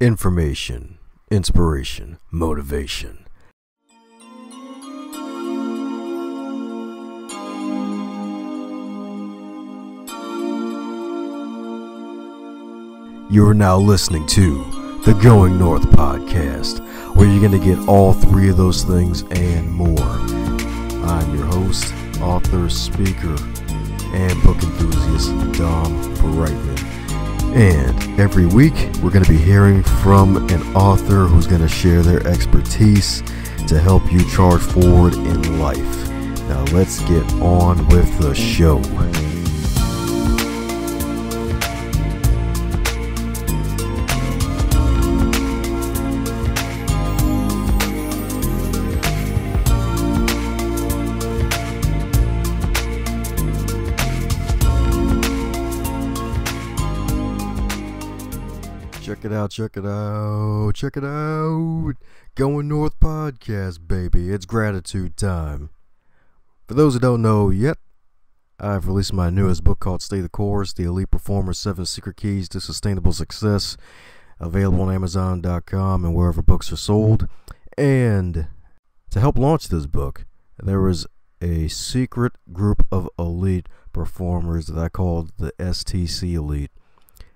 Information, inspiration, motivation. You are now listening to the Going North podcast, where you're going to get all three of those things and more. I'm your host, author, speaker, and book enthusiast, Dom Brightman. And every week, we're going to be hearing from an author who's going to share their expertise to help you charge forward in life. Now let's get on with the show. Check it out. Going North podcast, baby. It's gratitude time. For those who don't know yet, I've released my newest book called Stay the Course, The Elite Performer's 7 Secret Keys to Sustainable Success, available on Amazon.com and wherever books are sold. And to help launch this book, there was a secret group of elite performers that I called the STC Elite.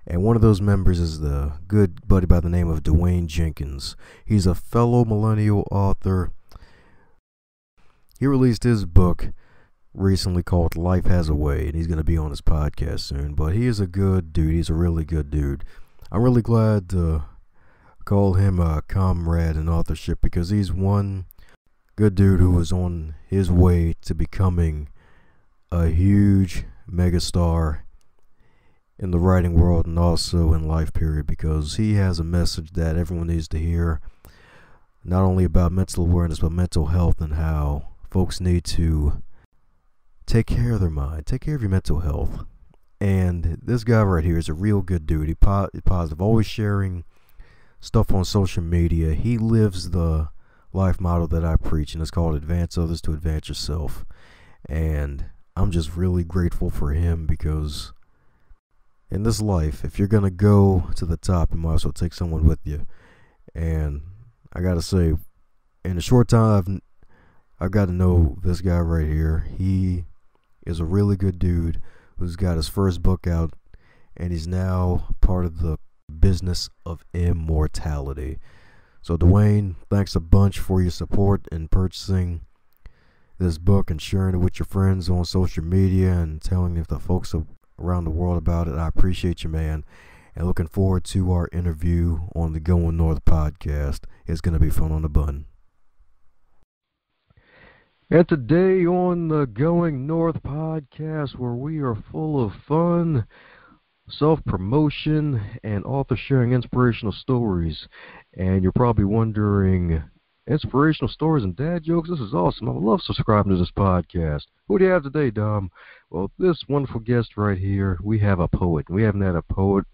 And one of those members is the good buddy by the name of Dwayne Jenkins. He's a fellow millennial author. He released his book recently called Life Has a Way, and he's going to be on his podcast soon. But he is a good dude. He's a really good dude. I'm really glad to call him a comrade in authorship, because he's one good dude who was on his way to becoming a huge megastar in the writing world and also in life, period, because he has a message that everyone needs to hear, not only about mental awareness but mental health, and how folks need to take care of their mind, take care of your mental health. And this guy right here is a real good dude. He's positive, always sharing stuff on social media. He lives the life model that I preach, and it's called Advance Others to Advance Yourself. And I'm just really grateful for him, because in this life, if you're going to go to the top, you might as well take someone with you. And I got to say, in a short time, I've got to know this guy right here. He is a really good dude who's got his first book out, and he's now part of the business of immortality. So Dwayne, thanks a bunch for your support in purchasing this book and sharing it with your friends on social media and telling the folks around the world about it. I appreciate you, man, and looking forward to our interview on the Going North podcast. It's going to be fun on the bun. And today on the Going North podcast, where we are full of fun, self-promotion, and author sharing inspirational stories. And you're probably wondering, inspirational stories and dad jokes? This is awesome. I love subscribing to this podcast. Who do you have today, Dom? Well, this wonderful guest right here, we have a poet. We haven't had a poet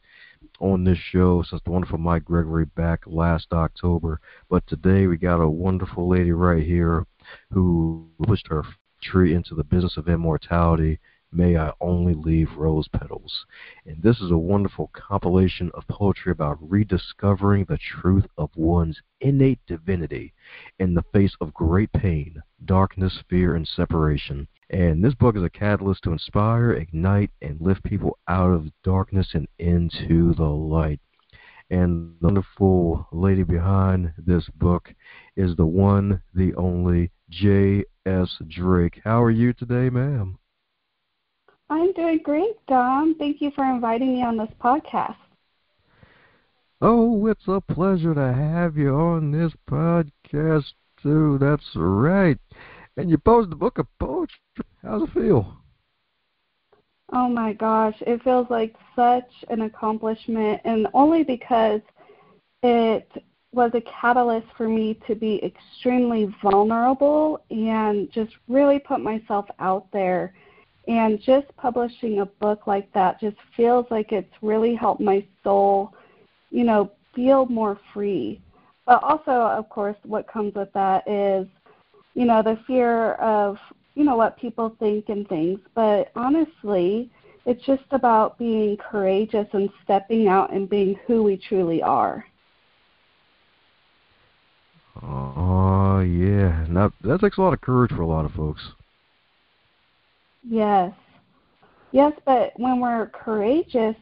on this show since the wonderful Mike Gregory back last October. But today we got a wonderful lady right here who pushed her tree into the business of immortality. May I Only Leave Rose Petals. And this is a wonderful compilation of poetry about rediscovering the truth of one's innate divinity in the face of great pain, darkness, fear, and separation. And this book is a catalyst to inspire, ignite, and lift people out of darkness and into the light. And the wonderful lady behind this book is the one, the only J.S. Drake. How are you today, ma'am? I'm doing great, Dom. Thank you for inviting me on this podcast. Oh, it's a pleasure to have you on this podcast, too. That's right. And you posted a book of poetry. How's it feel? Oh, my gosh. It feels like such an accomplishment, and only because it was a catalyst for me to be extremely vulnerable and just really put myself out there. And just publishing a book like that just feels like it's really helped my soul, feel more free. But also, of course, what comes with that is, the fear of, what people think and things. But honestly, it's just about being courageous and stepping out and being who we truly are. Oh, yeah. Now, that takes a lot of courage for a lot of folks. Yes. Yes, but when we're courageous,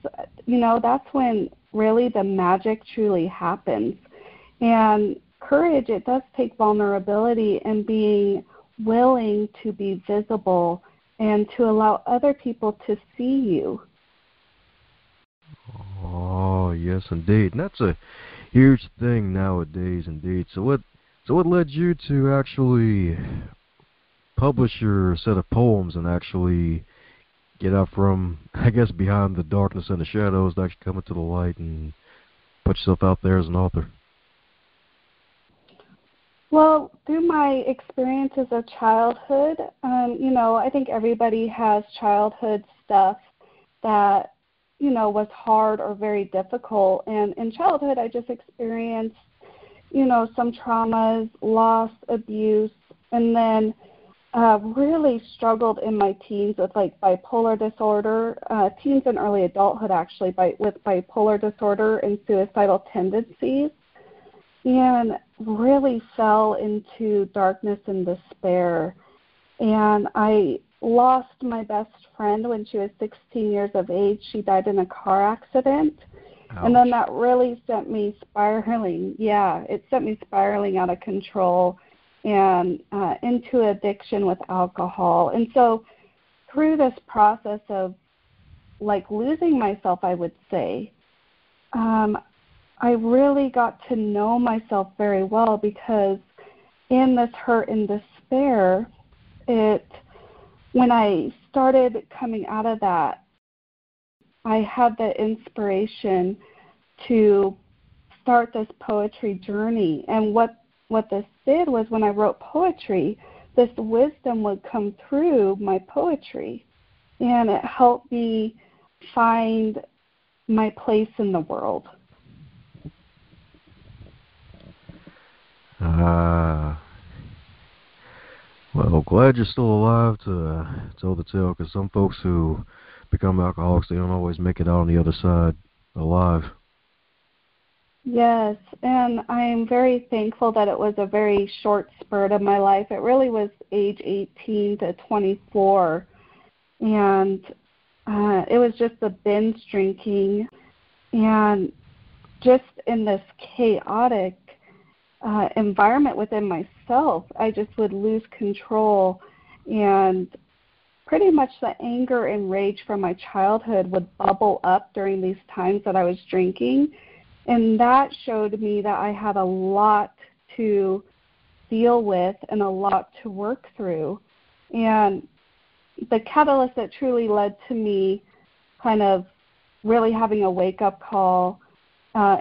that's when really the magic truly happens. And courage, it does take vulnerability and being willing to be visible and to allow other people to see you. Oh, yes, indeed. And that's a huge thing nowadays, indeed. So what led you to actually publish your set of poems and actually get out from, I guess, behind the darkness and the shadows to actually come into the light and put yourself out there as an author? Well, through my experiences of childhood, I think everybody has childhood stuff that, was hard or very difficult. And in childhood, I just experienced, some traumas, loss, abuse, and then really struggled in my teens with like bipolar disorder, teens and early adulthood actually, with bipolar disorder and suicidal tendencies, and really fell into darkness and despair. And I lost my best friend when she was 16 years of age. She died in a car accident. Ouch. And then that really sent me spiraling. Yeah, it sent me spiraling out of control and into addiction with alcohol. And so through this process of like losing myself, I would say, I really got to know myself very well, because in this hurt and despair, when I started coming out of that, I had the inspiration to start this poetry journey. And what this did was, when I wrote poetry, this wisdom would come through my poetry, and it helped me find my place in the world. Well, glad you're still alive to tell the tale, because some folks who become alcoholics, they don't always make it out on the other side alive. Yes, and I'm very thankful that it was a very short spurt of my life. It really was age 18 to 24, and it was just the binge drinking, and just in this chaotic environment within myself, I just would lose control, and pretty much the anger and rage from my childhood would bubble up during these times that I was drinking. And that showed me that I had a lot to deal with and a lot to work through. And the catalyst that truly led to me kind of really having a wake-up call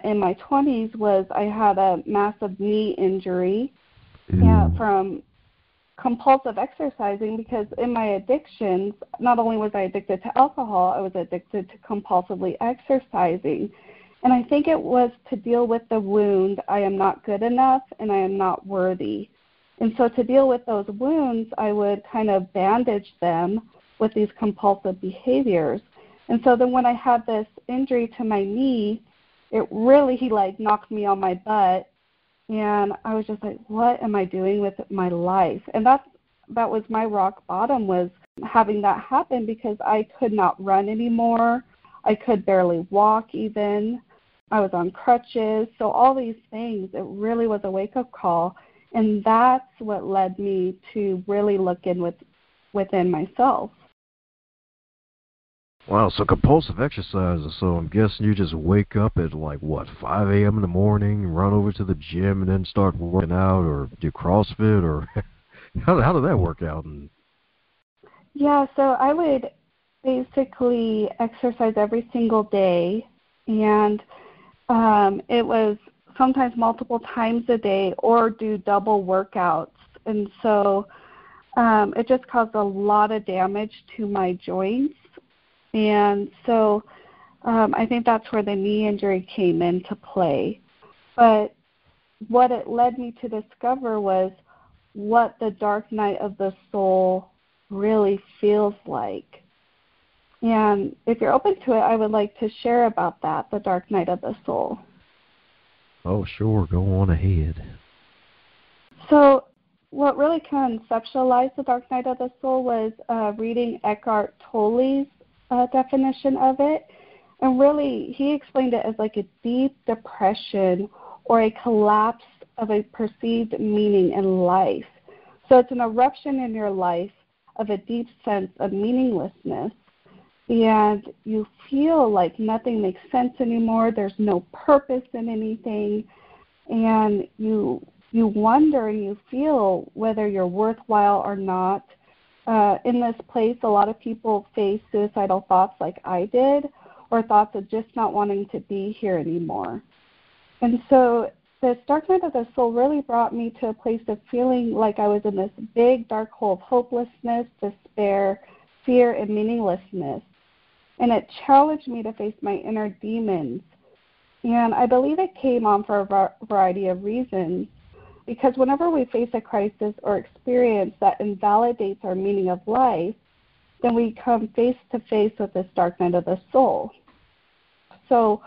in my 20s was, I had a massive knee injury from compulsive exercising, because in my addictions, not only was I addicted to alcohol, I was addicted to compulsively exercising. And I think it was to deal with the wound, I am not good enough and I am not worthy. And so to deal with those wounds, I would kind of bandage them with these compulsive behaviors. And so then when I had this injury to my knee, it really, knocked me on my butt. And I was just like, what am I doing with my life? And that was my rock bottom, was having that happen, because I could not run anymore. I could barely walk even. I was on crutches. So all these things, it really was a wake-up call. And that's what led me to really look within myself. Wow, so compulsive exercises. So I'm guessing you just wake up at 5 a.m. in the morning, run over to the gym, and then start working out, or do CrossFit, or how did that work out? Yeah, so I would basically exercise every single day, and it was sometimes multiple times a day, or do double workouts. And so it just caused a lot of damage to my joints. And so I think that's where the knee injury came into play. But what it led me to discover was what the dark night of the soul really feels like. And if you're open to it, I would like to share about that, the dark night of the soul. Oh, sure, go on ahead. what really conceptualized the dark night of the soul was reading Eckhart Tolle's definition of it. And really, he explained it as like a deep depression or a collapse of a perceived meaning in life. So it's an eruption in your life of a deep sense of meaninglessness. And you feel like nothing makes sense anymore. There's no purpose in anything. And you wonder and you feel whether you're worthwhile or not. In this place, a lot of people face suicidal thoughts like I did, or thoughts of just not wanting to be here anymore. And so this dark night of the soul really brought me to a place of feeling like I was in this big dark hole of hopelessness, despair, fear, and meaninglessness. And it challenged me to face my inner demons. And I believe it came on for a variety of reasons, because whenever we face a crisis or experience that invalidates our meaning of life, then we come face to face with this dark night of the soul. So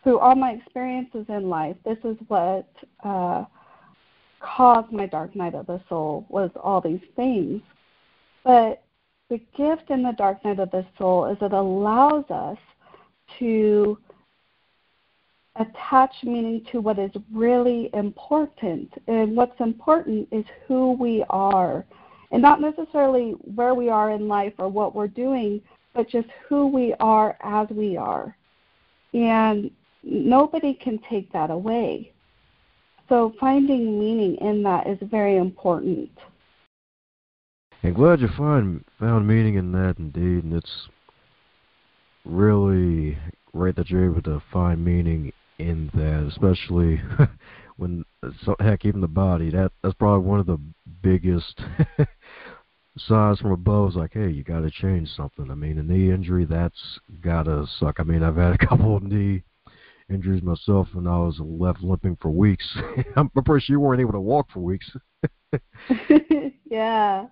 through all my experiences in life, this is what caused my dark night of the soul, was all these things. But the gift in the dark night of the soul is it allows us to attach meaning to what is really important. And what's important is who we are, and not necessarily where we are in life or what we're doing, but just who we are as we are. And nobody can take that away. So finding meaning in that is very important. And glad you found meaning in that, indeed. And it's really great that you're able to find meaning in that, especially when, heck, even the body. That's probably one of the biggest signs from above. Is like, hey, you got to change something. I mean, a knee injury, that's gotta suck. I mean, I've had a couple of knee injuries myself, and I was left limping for weeks. I'm pretty sure you weren't able to walk for weeks. Yeah.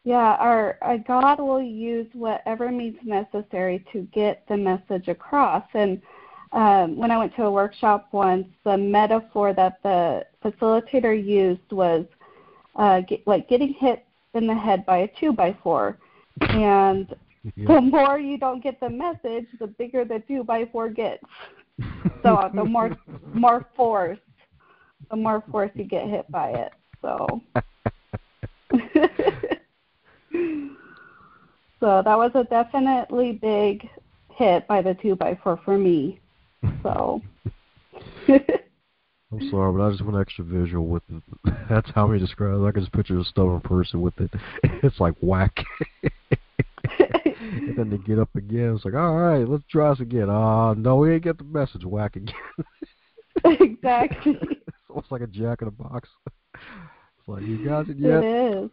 Yeah, our God will use whatever means necessary to get the message across. And when I went to a workshop once, the metaphor that the facilitator used was like getting hit in the head by a 2x4. And the more you don't get the message, the bigger the 2x4 gets. So the more force you get hit by it. So. So that was a definitely big hit by the 2x4 for me. So. I'm sorry, but I just went extra visual with it. That's how he describes it. I can just picture a stubborn person with it. It's like whack. And then they get up again. It's like, all right, let's try this again. No, we ain't get the message. Whack again. Exactly. It's almost like a Jack in a Box. It's like, you got it yet? It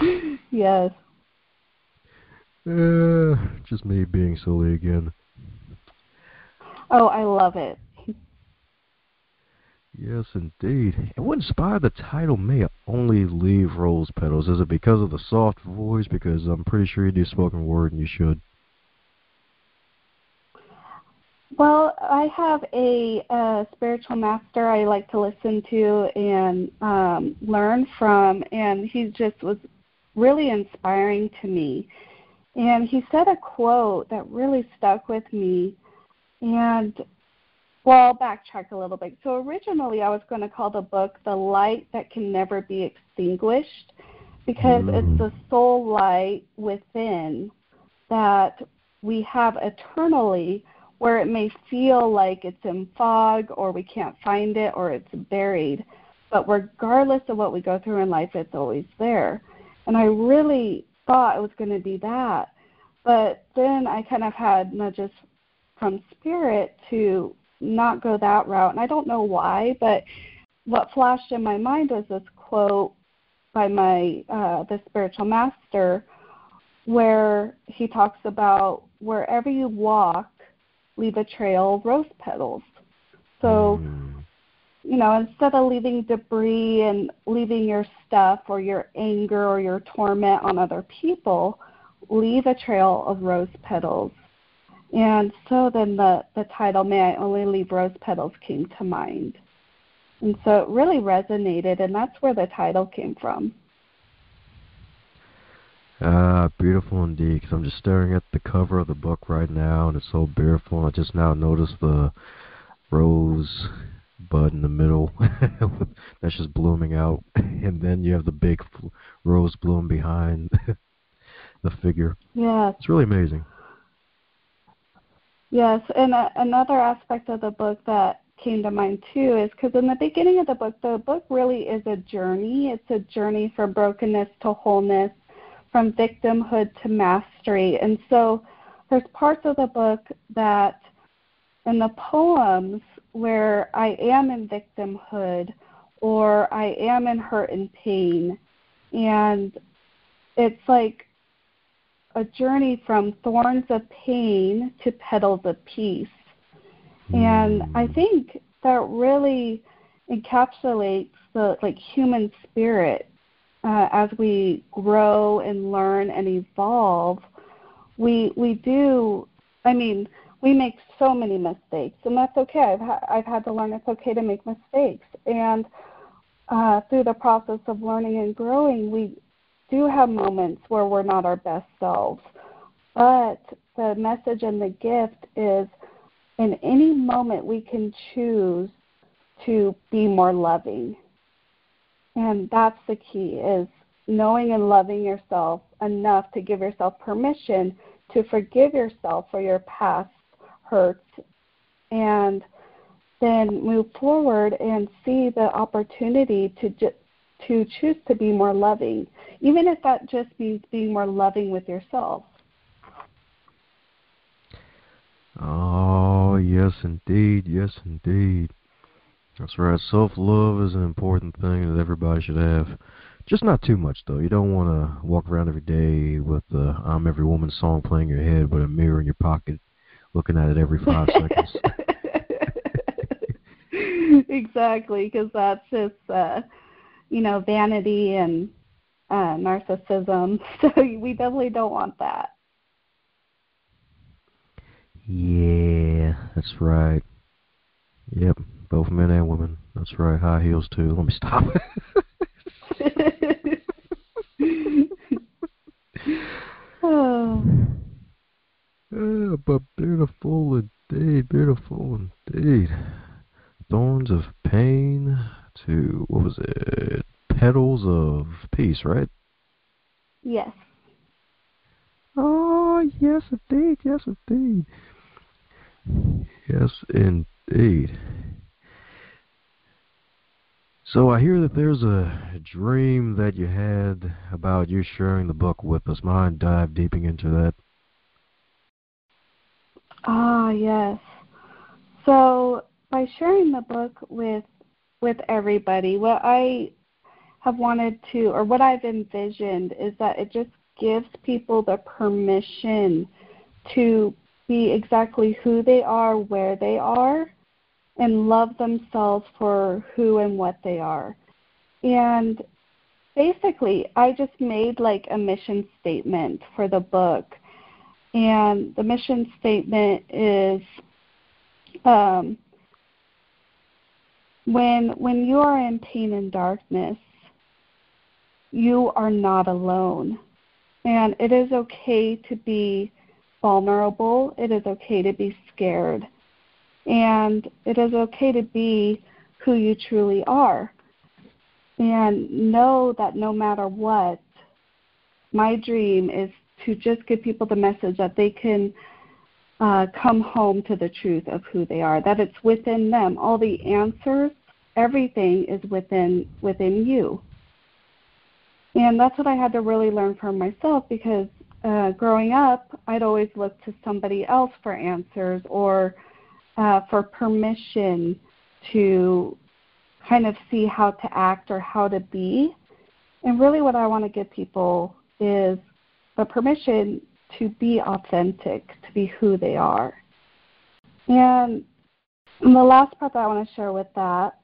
is. Yes. Just me being silly again. Oh, I love it. Yes, indeed. And what inspired the title, May I Only Leave Rose Petals? Is it because of the soft voice? Because I'm pretty sure you do spoken word and you should. Well, I have a spiritual master I like to listen to and learn from, and he just was really inspiring to me. And he said a quote that really stuck with me. And, well, I'll backtrack a little bit. So originally I was going to call the book The Light That Can Never Be Extinguished, because it's the soul light within that we have eternally, where it may feel like it's in fog or we can't find it or it's buried. But regardless of what we go through in life, it's always there. And I really thought it was going to be that. But then I kind of had nudges from Spirit to not go that route. And I don't know why, but what flashed in my mind was this quote by the spiritual master, where he talks about wherever you walk, leave a trail of rose petals. So, you know, instead of leaving debris and leaving your stuff or your anger or your torment on other people, leave a trail of rose petals. And so then the title, May I Only Leave Rose Petals, came to mind. And so it really resonated, and that's where the title came from. Beautiful indeed, because I'm just staring at the cover of the book right now, and it's so beautiful. I just now noticed the rose bud in the middle that's just blooming out, and then you have the big rose bloom behind the figure. Yes. It's really amazing. Yes, and another aspect of the book that came to mind too is because in the beginning of the book really is a journey. It's a journey from brokenness to wholeness, from victimhood to mastery. And so there's parts of the book that in the poems where I am in victimhood or I am in hurt and pain, and it's like a journey from thorns of pain to petals of peace. And I think that really encapsulates the human spirit. As we grow and learn and evolve, we make so many mistakes, and that's okay. I've had to learn it's okay to make mistakes. And through the process of learning and growing, we do have moments where we're not our best selves. But the message and the gift is in any moment we can choose to be more loving. And that's the key, is knowing and loving yourself enough to give yourself permission to forgive yourself for your past hurts, and then move forward and see the opportunity to choose to be more loving, even if that just means being more loving with yourself. Oh, yes, indeed. Yes, indeed. That's right. Self-love is an important thing that everybody should have. Just not too much, though. You don't want to walk around every day with the I'm Every Woman song playing in your head with a mirror in your pocket, looking at it every 5 seconds. Exactly, because that's just, vanity and narcissism. So we definitely don't want that. Yeah, that's right. Yep, both men and women. That's right. High heels, too. Let me stop. But beautiful indeed, beautiful indeed. Thorns of pain to, what was it? Petals of peace, right? Yes. Oh, yes indeed, yes indeed. Yes indeed. So I hear that there's a dream that you had about you sharing the book with us. Mind dive deeping into that? Ah, yes. So by sharing the book with everybody, what I have wanted to, or what I've envisioned, is that it just gives people the permission to be exactly who they are, where they are, and love themselves for who and what they are. And basically, I just made like a mission statement for the book. And the mission statement is, when you are in pain and darkness, you are not alone. And it is okay to be vulnerable. It is okay to be scared. And it is okay to be who you truly are. And know that no matter what, my dream is to just give people the message that they can come home to the truth of who they are, that it's within them. All the answers, everything is within you. And that's what I had to really learn for myself, because growing up, I'd always look to somebody else for answers or for permission to kind of see how to act or how to be. And really what I want to give people is the permission to be authentic, to be who they are. And the last part that I want to share with that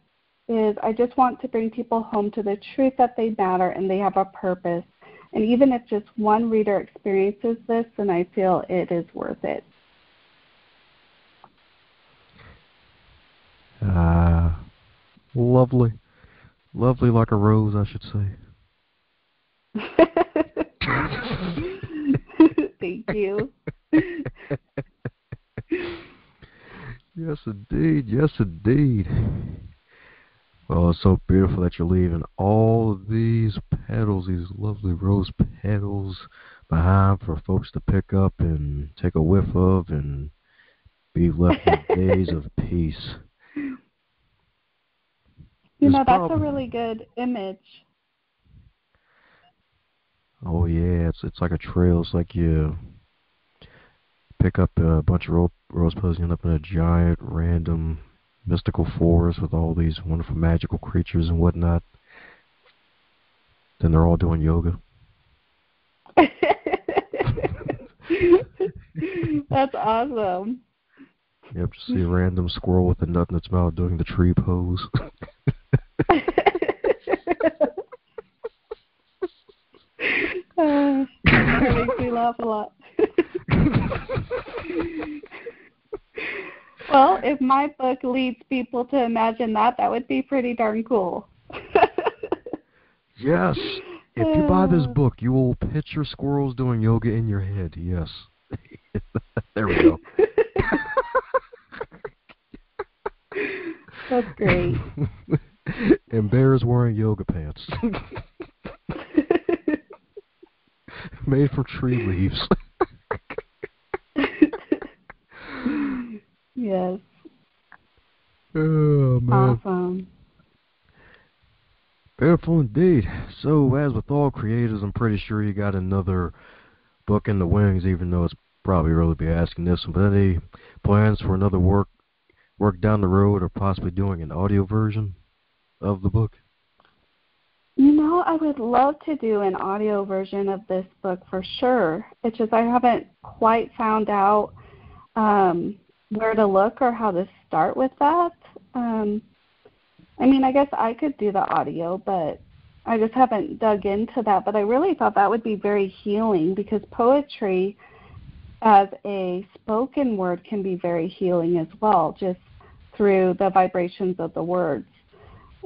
is I just want to bring people home to the truth that they matter and they have a purpose. And even if just one reader experiences this, then I feel it is worth it. lovely. Lovely like a rose, I should say. Thank you. Yes, indeed. Yes, indeed. Well, it's so beautiful that you're leaving all of these petals, these lovely rose petals, behind for folks to pick up and take a whiff of and be left with days of peace. That's a really good image. Oh, yeah. It's like a trail. It's like you pick up a bunch of rose petals and end up in a giant, random, mystical forest with all these wonderful magical creatures and whatnot. Then they're all doing yoga. That's awesome. Yep, just see a random squirrel with a nut in its mouth doing the tree pose. That makes me laugh a lot. Well, if my book leads people to imagine that would be pretty darn cool. Yes. If you buy this book, you will picture squirrels doing yoga in your head. Yes. There we go. That's great. And bears wearing yoga pants. Made from tree leaves. Yes. Oh, man. Awesome. Beautiful indeed. So, as with all creators, I'm pretty sure you got another book in the wings, even though it's probably early to be asking this one. But any plans for another work down the road, or possibly doing an audio version of the book? I would love to do an audio version of this book for sure. It's just I haven't quite found out where to look or how to start with that. I guess I could do the audio, but I just haven't dug into that. But I really thought that would be very healing, because poetry as a spoken word can be very healing as well, just through the vibrations of the words.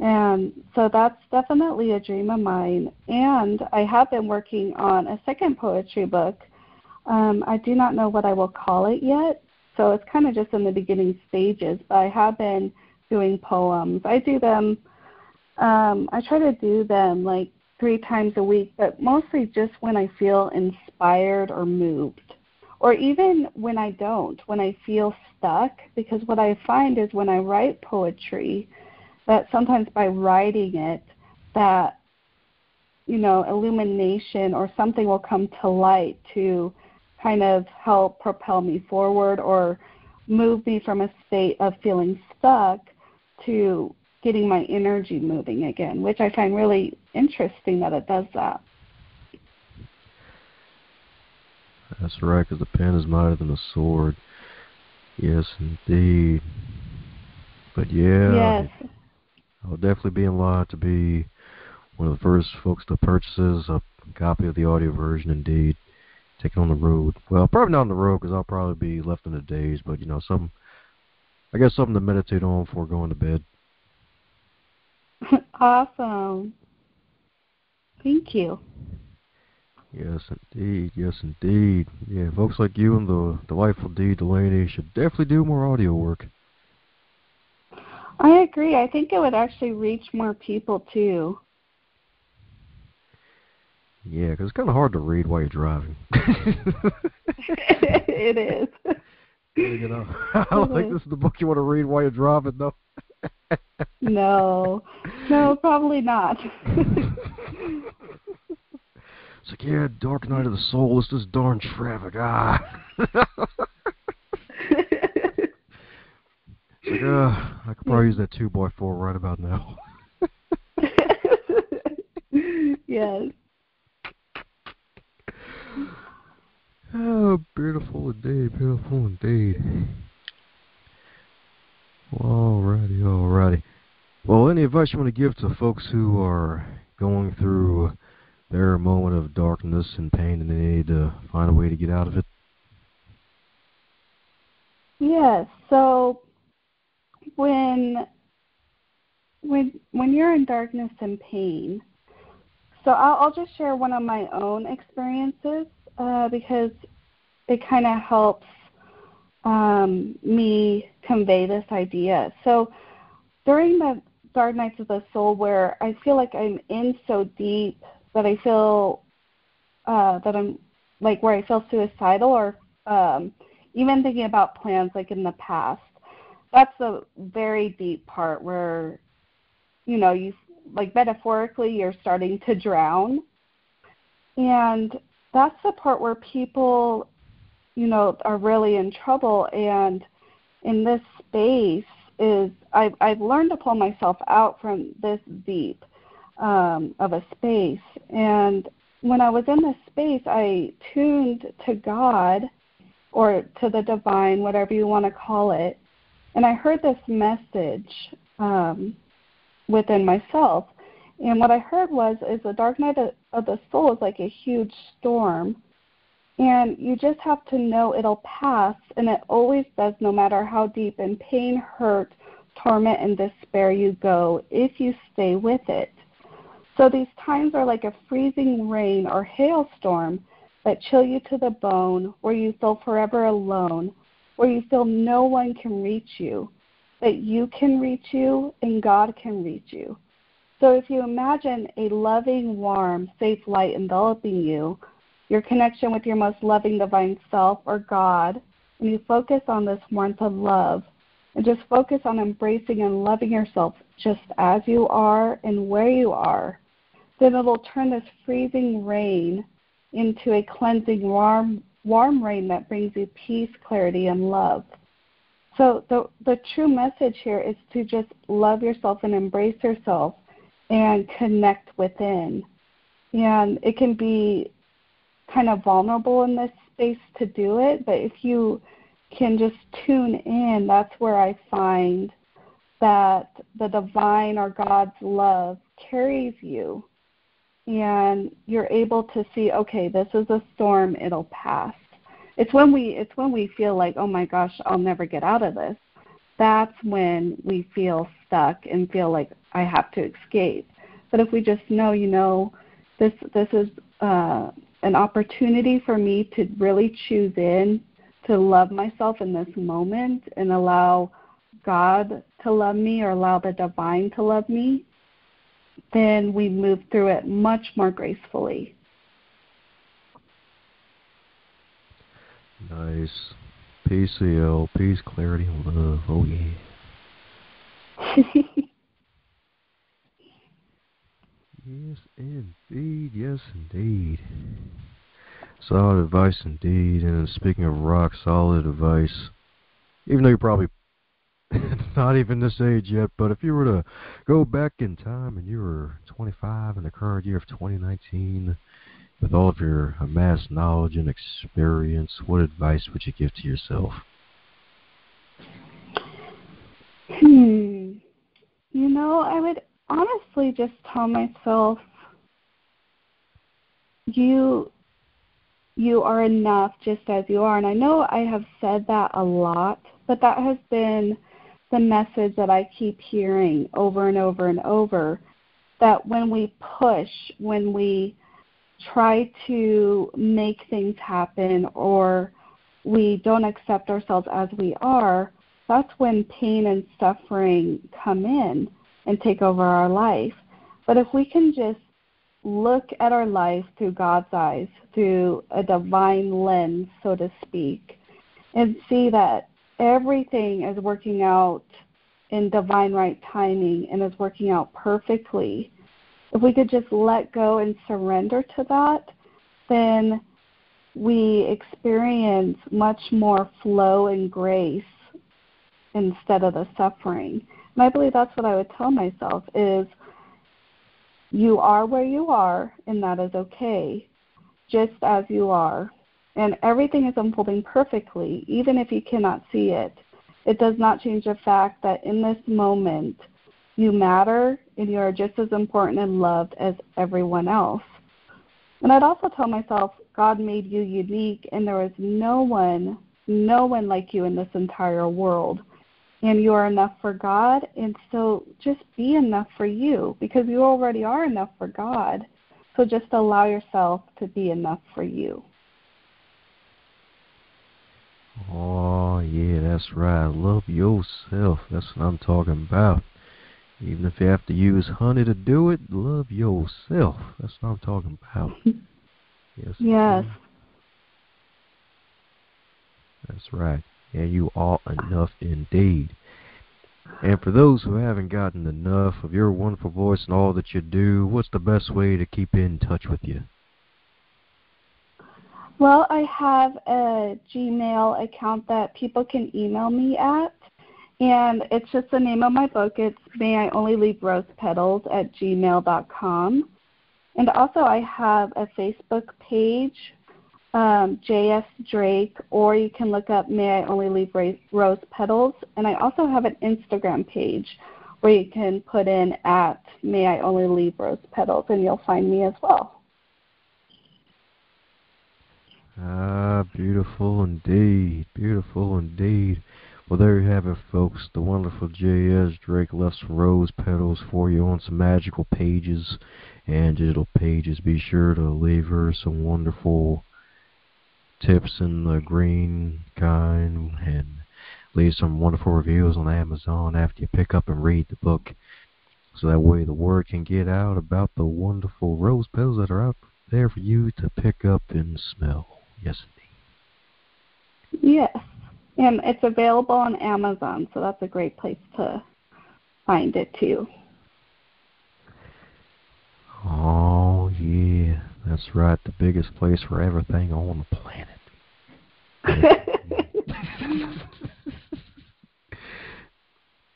And so that's definitely a dream of mine. And I have been working on a second poetry book. I do not know what I will call it yet, so it's kind of just in the beginning stages. But I have been doing poems. I do them, I try to do them like 3 times a week, but mostly just when I feel inspired or moved. Or even when I don't, when I feel stuck, because what I find is when I write poetry, that sometimes by writing it, that, illumination or something will come to light to kind of help propel me forward or move me from a state of feeling stuck to getting my energy moving again, which I find really interesting that it does that. That's right, because the pen is mightier than the sword. Yes, indeed. But yeah, yes. I'll definitely be in line to be one of the first folks that purchases a copy of the audio version, indeed. Take it on the road. Well, probably not on the road, because I'll probably be left in the daze, but, something to meditate on before going to bed. Awesome. Thank you. Yes, indeed. Yes, indeed. Yeah, folks like you and the delightful Dee Delaney should definitely do more audio work. I agree. I think it would actually reach more people, too. Yeah, because it's kind of hard to read while you're driving. It is. I don't think this is the book you want to read while you're driving, though. No, probably not. It's like, yeah, Dark Night of the Soul, it's this darn traffic. It's like, I could probably use that 2x4 right about now. Yes. Oh, beautiful indeed, beautiful indeed. Alrighty. Well, any advice you want to give to folks who are going through their moment of darkness and pain and they need to find a way to get out of it? Yes. So when when you're in darkness and pain, so I'll just share one of my own experiences because it kind of helps me convey this idea. So during the dark nights of the soul where I feel like I'm in so deep that I feel that I'm like where I feel suicidal or even thinking about plans like in the past, that's a very deep part where, you know, you like metaphorically you're starting to drown. And that's the part where people, you know, are really in trouble. And in this space is I've learned to pull myself out from this deep of a space. And when I was in this space, I tuned to God or to the divine, whatever you want to call it. And I heard this message within myself. And what I heard is the dark night of the soul is like a huge storm. And you just have to know it'll pass, and it always does, no matter how deep in pain, hurt, torment, and despair you go, if you stay with it. So these times are like a freezing rain or hailstorm that chill you to the bone, where you feel forever alone, where you feel no one can reach you, but you can reach you and God can reach you. So if you imagine a loving, warm, safe light enveloping you, your connection with your most loving divine self or God, and you focus on this warmth of love, and just focus on embracing and loving yourself just as you are and where you are, then it'll turn this freezing rain into a cleansing, warm rain that brings you peace, clarity, and love. So the true message here is to just love yourself and embrace yourself and connect within. And it can be kind of vulnerable in this space to do it, but if you can just tune in, that's where I find that the divine or God's love carries you, and you're able to see, okay, this is a storm, it'll pass. It's when we feel like, oh my gosh, I'll never get out of this. That's when we feel stuck and feel like I have to escape. But if we just know, you know, this is an opportunity for me to really choose in to love myself in this moment and allow God to love me or allow the divine to love me, then we move through it much more gracefully. Nice. PCL, peace, clarity, and love. Oh, yeah. Yes, indeed. Yes, indeed. Solid advice indeed. And speaking of rock solid advice, even though you're probably not even this age yet, but if you were to go back in time and you were 25 in the current year of 2019, with all of your amassed knowledge and experience, what advice would you give to yourself? You know, I would honestly just tell myself, you are enough just as you are. And I know I have said that a lot, but that has been the message that I keep hearing over and over and over, that when we push, when we try to make things happen or we don't accept ourselves as we are, that's when pain and suffering come in and take over our life. But if we can just look at our life through God's eyes, through a divine lens, so to speak, and see that everything is working out in divine right timing and is working out perfectly, if we could just let go and surrender to that, then we experience much more flow and grace instead of the suffering. And I believe that's what I would tell myself is, you are where you are, and that is okay, just as you are. And everything is unfolding perfectly, even if you cannot see it. It does not change the fact that in this moment, you matter, and you are just as important and loved as everyone else. And I'd also tell myself, God made you unique, and there is no one like you in this entire world. and you are enough for God. And so just be enough for you, because you already are enough for God. So just allow yourself to be enough for you. Oh, yeah, that's right. Love yourself. That's what I'm talking about. Even if you have to use honey to do it, love yourself. That's what I'm talking about. Yes. Yes. That's right. Yeah, you are enough indeed. And for those who haven't gotten enough of your wonderful voice and all that you do, what's the best way to keep in touch with you? Well, I have a Gmail account that people can email me at, and it's just the name of my book. It's May I Only Leave Rose Petals at gmail.com. And also I have a Facebook page, J.S. Drake, or you can look up May I Only Leave Rose Petals. And I also have an Instagram page where you can put in at May I Only Leave Rose Petals, and you'll find me as well. Ah, beautiful indeed. Beautiful indeed. Well, there you have it, folks. The wonderful J.S. Drake left some rose petals for you on some magical pages and digital pages. Be sure to leave her some wonderful tips in the green kind and leave some wonderful reviews on Amazon after you pick up and read the book, so that way the word can get out about the wonderful rose petals that are out there for you to pick up and smell. Yes, indeed. Yes, and it's available on Amazon, so that's a great place to find it too. Oh, yeah, that's right, the biggest place for everything on the planet.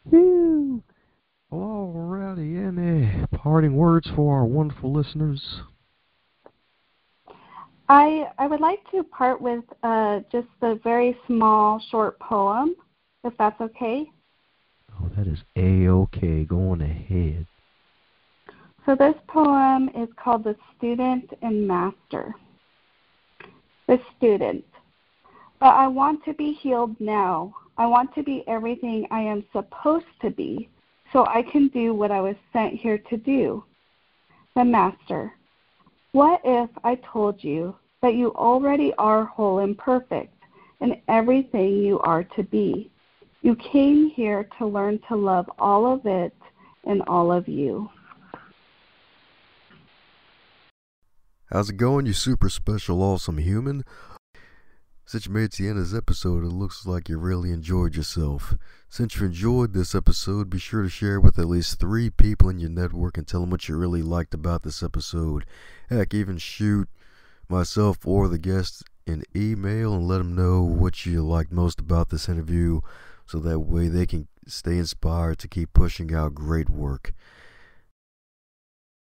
Whew. Well, alrighty, any parting words for our wonderful listeners? I would like to part with just a very small, short poem, if that's okay. Oh, that is A-OK. Go on ahead. So this poem is called The Student and Master. The student. But I want to be healed now. I want to be everything I am supposed to be, so I can do what I was sent here to do. The master. What if I told you that you already are whole and perfect in everything you are to be? You came here to learn to love all of it and all of you. How's it going, you super special, awesome human? Since you made it to the end of this episode, it looks like you really enjoyed yourself. Since you enjoyed this episode, be sure to share it with at least 3 people in your network and tell them what you really liked about this episode. Heck, even shoot myself or the guests an email and let them know what you liked most about this interview, so that way they can stay inspired to keep pushing out great work.